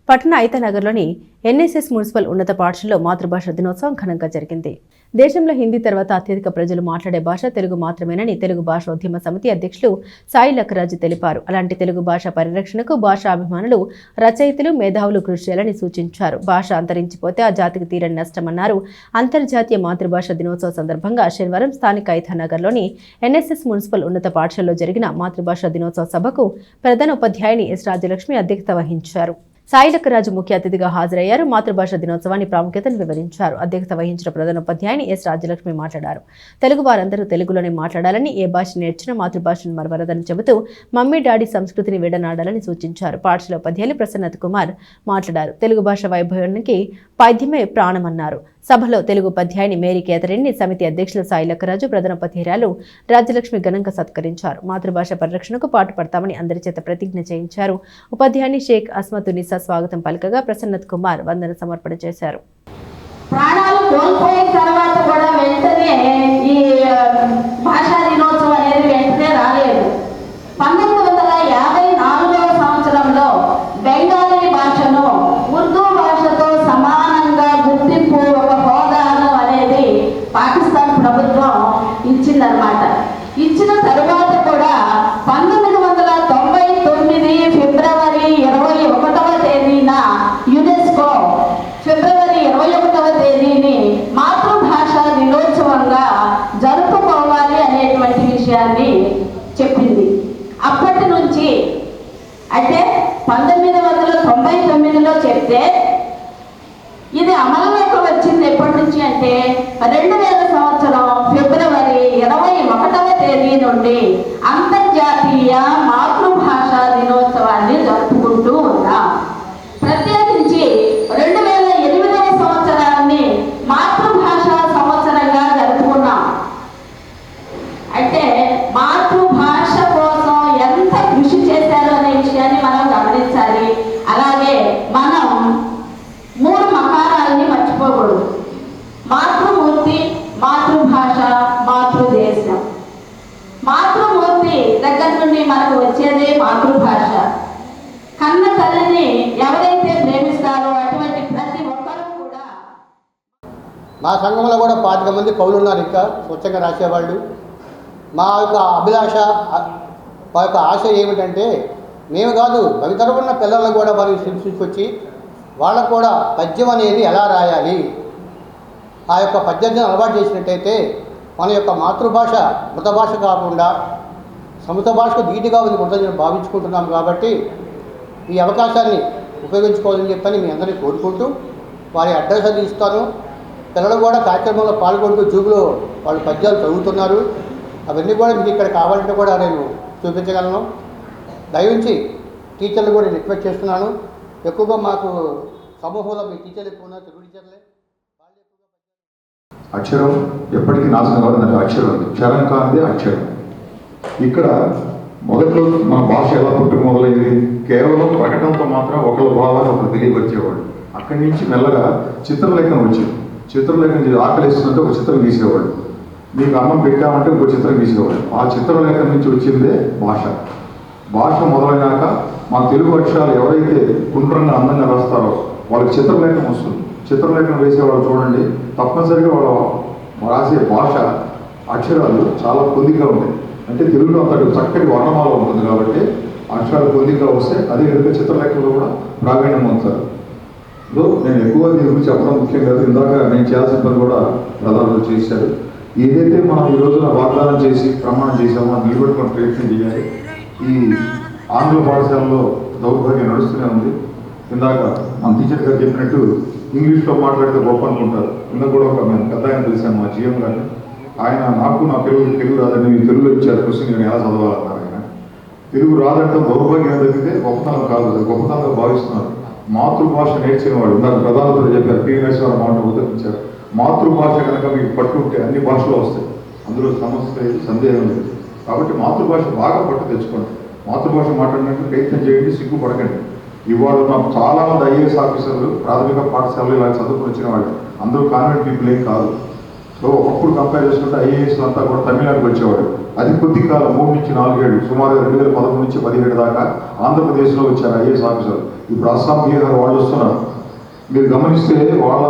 పట్టణ ఐతనగర్లోని NSS municipal ఉన్నత పాఠశాలలో మాతృభాష దినోత్సవం ఘనంగా జరిగింది. దేశంలో హిందీ తర్వాత అత్యధిక ప్రజలు మాట్లాడే భాష తెలుగు మాత్రమేనని తెలుగు భాషోద్యమ సమితి అధ్యక్షులు సాయి లక్కరాజు తెలిపారు. అలాంటి తెలుగు భాష పరిరక్షణకు భాషాభిమానులు, రచయితలు, మేధావులు కృషి చేయాలని సూచించారు. భాష అంతరించిపోతే ఆ జాతికి తీరని నష్టమన్నారు. అంతర్జాతీయ మాతృభాష దినోత్సవం సందర్భంగా శనివారం స్థానిక ఐతనగర్లోని ఎన్ఎస్ఎస్ మున్సిపల్ ఉన్నత పాఠశాలలో జరిగిన మాతృభాష దినోత్సవ సభకు ప్రధాన ఉపాధ్యాయుని ఎస్ రాజలక్ష్మి అధ్యక్షత వహించారు. సాయి లక్కరాజు ముఖ్య అతిథిగా హాజరయ్యారు. మాతృభాష దినోత్సవాన్ని ప్రాముఖ్యతను వివరించారు. అధ్యక్షత వహించిన ప్రధాన ఉపాధ్యాయుని ఎస్ రాజలక్ష్మి మాట్లాడారు. తెలుగు వారందరూ తెలుగులోనే మాట్లాడాలని, ఏ భాష నేర్చినా మాతృభాషను మరవరదని చెబుతూ మమ్మీ డాడీ సంస్కృతిని విడనాడాలని సూచించారు. పాఠశాల ఉపాధ్యాయులు ప్రసన్నత్ కుమార్ మాట్లాడారు. తెలుగు భాష వైభవానికి పద్యమే ప్రాణమన్నారు. సభలో తెలుగు ఉపాధ్యాయుని మేరీ కేథరిన్ని, సమితి అధ్యక్షులు సాయి లక్కరాజు, ప్రధాన ఉపాధ్యాయురాలు రాజ్యలక్ష్మి ఘనంగా సత్కరించారు. మాతృభాష పరిరక్షణకు పాటుపడతామని అందరి చేత ప్రతిజ్ఞ చేయించారు. ఉపాధ్యాయుని షేక్ అస్మతునిసా స్వాగతం పలకగా ప్రసన్నత్ కుమార్ వందన సమర్పణ చేశారు. ప్రాణాలు కోల్పోయిన తర్వాత కూడా వెంటనే ఈ భాషా దినోత్సవం అనేది వెంటనే రాలేదు. 1954వ సంవత్సరంలో బెంగాలీ భాషను ఉర్దూ భాషతో సమానంగా గుర్తింపు, ఒక హోదాను అనేది పాకిస్తాన్ ప్రభుత్వం ఇచ్చిందనమాట. ఇచ్చిన తరువాత కూడా 1999 ఫిబ్రవరి 21వ తేదీన యునెస్కో ఫిబ్రవరి 21వ తేదీని మాతృభాష దినోత్సవంగా జరుపుకోవాలి అనేటువంటి విషయాన్ని చెప్పింది. అప్పటి నుంచి అయితే 1999లో చెప్తే ఇది అమలులోకి వచ్చింది ఎప్పటి నుంచి అంటే 2000 సంవత్సరం ఫిబ్రవరి 21వ తేదీ నుండి అంతర్జాతీయ మాతృభాష దినోత్సవాన్ని జరుపుకుంటూ ఉన్నాం. ప్రత్యేకించి 2008వ సంవత్సరాన్ని మాతృభాష సంవత్సరంగా జరుపుకున్నాం. అంటే మాతృభాష కోసం ఎంత కృషి చేశారు అనే విషయాన్ని మనం గమనించాలి. అలాగే మనం 3 మకారాలని మర్చిపోకూడదు. మాతృమూర్తి, మాతృభాష, మాతృదేశం. మాతృమూర్తి దగ్గర నుండి మనకు వచ్చేదే మాతృభాష. కన్న తల్లిని ఎవరైతే ప్రేమిస్తారో అటువంటి ప్రతి ఒక్కరూ కూడా. మా సంఘంలో కూడా 25 మంది కవులు ఉన్నారు. ఇంకా స్వచ్ఛంగా రాసేవాళ్ళు. మా యొక్క అభిలాష, మా యొక్క ఆశ ఏమిటంటే మేము కాదు భవితరమున్న పిల్లలను కూడా వారికి తీసుకొచ్చి వాళ్ళకు కూడా పద్యం అనేది ఎలా రాయాలి, ఆ యొక్క పద్యాన్ని అలవాటు చేసినట్టయితే మన యొక్క మాతృభాష మృత భాష కాకుండా సమృత భాషకు ధీటుగా ఉంది ఉంటుందని భావించుకుంటున్నాం. కాబట్టి ఈ అవకాశాన్ని ఉపయోగించుకోవాలని చెప్పని మీ అందరినీ కోరుకుంటూ వారి అడ్రస్ అది ఇస్తాను. పిల్లలు కూడా కార్యక్రమంలో పాల్గొంటూ జూబులో వాళ్ళు పద్యాలు చదువుతున్నారు. అవన్నీ కూడా మీకు ఇక్కడ కావాలంటే కూడా నేను చూపించగలను. దయవుంచి టీచర్లు కూడా రిక్వెస్ట్ చేస్తున్నాను. ఎక్కువగా మాకు సమూహంలో మీ టీచర్లు ఎక్కువ ఉన్నారు, తెలుగు టీచర్లే. అక్షరం ఎప్పటికీ నాశనం కాదు. నాకు అక్షరం ఉంది, క్షరం కానిదే అక్షరం. ఇక్కడ మొదట్లో మన భాష ఎలా పుట్టుకు మొదలైంది, కేవలం ప్రకటనతో మాత్రం ఒకళ్ళ భావాన్ని ఒకరు తెలియవచ్చేవాడు. అక్కడి నుంచి మెల్లగా చిత్రలేఖనం వచ్చింది. చిత్రలేఖనం ఆకలిస్తుందంటే ఒక చిత్రం గీసేవాడు, నీకు అన్నం పెట్టామంటే ఇంకో చిత్రం గీసేవాడు. ఆ చిత్రలేఖనం నుంచి వచ్చిందే భాష. భాష మొదలైనాక మా తెలుగు అక్షరాలు ఎవరైతే గుండ్రంగా అందంగా రాస్తారో వాళ్ళకి చిత్రలేఖనం వస్తుంది. చిత్రలేఖనం వేసేవాళ్ళు చూడండి, తప్పనిసరిగా వాళ్ళు రాసే భాష అక్షరాలు చాలా పొందిగా ఉంటాయి. అంటే తెలుగులో అంతటి చక్కటి వర్ణమాల ఉంటుంది కాబట్టి అక్షరాలు పొందిగా వస్తే అదే విధంగా చిత్రలేఖనంలో కూడా ప్రావీణ్యం పొందుతారు. సో నేను ఎక్కువ దీని గురించి చెప్పడం ముఖ్యం కాదు. ఇందాక నేను చేయాల్సిన పని కూడా ప్రధానంలో చేశారు. ఏదైతే మనం ఈ రోజున వాగ్దానం చేసి ప్రమాణం చేసామో అది నిలబెట్టుకొని ప్రయత్నం చేయాలి. ఈ ఆంగ్ల పాఠశాలలో దౌర్భాగ్యం నడుస్తూనే ఉంది. ఇందాక మన టీచర్ గారు చెప్పినట్టు ఇంగ్లీష్లో మాట్లాడితే గొప్ప అనుకుంటారు. ఇందాక కూడా ఒక మేము పెద్ద ఆయన తెలిసాను, మా జీఎం గారిని. ఆయన నాకు నా తెలుగు రాదండి, మీరు తెలుగులో ఇచ్చారు క్వశ్చన్, నేను ఎలా చదవాలన్నారు. ఆయన తెలుగు రాదంటే దౌర్భాగ్యం తగ్గితే గొప్పతనం కాదు, గొప్పతనంగా భావిస్తున్నారు. మాతృభాష నేర్చిన వాళ్ళు ఇందాక ప్రధానతలు చెప్పారు, పి నరసింహారావు మాట ఉదరించారు. మాతృభాష కనుక మీకు పట్టు ఉంటే అన్ని భాషలు వస్తాయి, అందులో సమస్య లేదు, సందేహం లేదు. కాబట్టి మాతృభాష బాగా పట్టు తెచ్చుకోండి. మాతృభాష మాట్లాడడానికి ప్రయత్నం చేయండి, సిగ్గుపడకండి. ఇవాళ నాకు చాలామంది ఐఏఎస్ ఆఫీసర్లు ప్రాథమిక పాఠశాలలో ఇలా చదువుకుని వచ్చిన వాళ్ళు అందరూ కాన్వెంట్ పీపుల్ ఏం కాదు. సో ఒకప్పుడు కంపేర్ చేసుకుంటే ఐఏఎస్ అంతా కూడా తమిళనాడుకి వచ్చేవాడు. అది కొద్ది కాలం 3 నుంచి 4 ఏళ్ళు, సుమారుగా 2013 నుంచి 17 దాకా ఆంధ్రప్రదేశ్లో వచ్చారు ఐఏఎస్ ఆఫీసర్. ఇప్పుడు అస్సాం, బీహార్ వాళ్ళు వస్తున్నారు. మీరు గమనిస్తే వాళ్ళ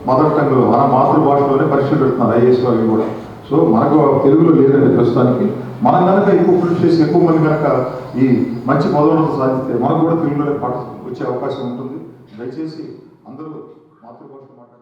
మదర్ టంగ్లో, మన మాతృభాషలోనే పరీక్షలు పెడుతున్నారు ఐఏఎస్లో అవి కూడా. సో మనకు తెలుగులో లేదండి ప్రస్తుతానికి. మనం కనుక ఎక్కువ కృషి చేసి ఎక్కువ మంది కనుక ఈ మంచి పదవులతో సాధిస్తే మనకు కూడా తెలుగులోనే పాఠ వచ్చే అవకాశం ఉంటుంది. దయచేసి అందరూ మాతృభాష మాట్లాడారు.